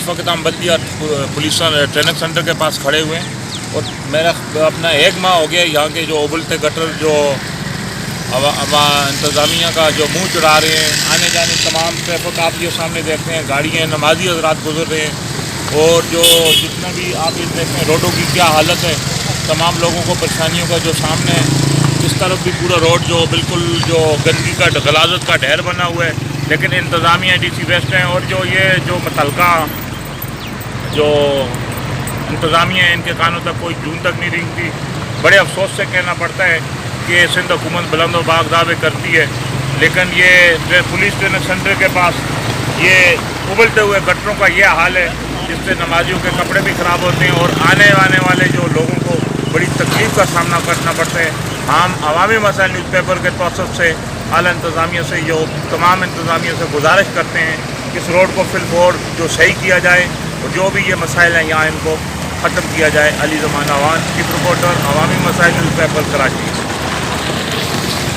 वक्त हम बल्दिया police training centre के पास खड़े हुए हैं और मेरा अपना 1 माह हो गया यहाँ के जो उबलते गटर जो इंतज़ामिया का जो मुंह चढ़ा रहे हैं, आने जाने तमाम ट्रैफिक आप ये सामने देखते हैं, गाड़ियाँ नमाजी हजरात गुजर रहे हैं और जो जितना भी आप ये देखते हैं रोडों की क्या हालत है, तमाम लोगों को परेशानियों का जो सामने है। इस तरफ भी पूरा रोड जो बिल्कुल जो गंदगी का गलाजत का ढेर बना हुआ है, लेकिन इंतज़ामिया DC वेस्ट हैं और जो ये जो मुतलका जो इंतज़ामिया है इनके कानों तक कोई जून तक नहीं रेंगती। बड़े अफसोस से कहना पड़ता है कि सिंध हुकूमत बुलंद बाग दावे करती है, लेकिन ये पुलिस ट्रेनिंग सेंटर के पास ये उबलते हुए गटरों का ये हाल है, जिससे नमाजियों के कपड़े भी ख़राब होते हैं और आने वाले जो लोगों को बड़ी तकलीफ़ का सामना करना पड़ता है। हम अवामी मसाइल न्यूज़पेपर के तौसफ से आला इंतज़ामिया से जो तमाम इंतज़ामिया से गुजारिश करते हैं कि इस रोड को फिलफोर जो सही किया जाए और जो भी ये मसाइल हैं यहाँ इनको ख़त्म किया जाए। अली ज़मान अवान, चीफ रिपोर्टर, अवामी मसाइल न्यूज़पेपर, कराची।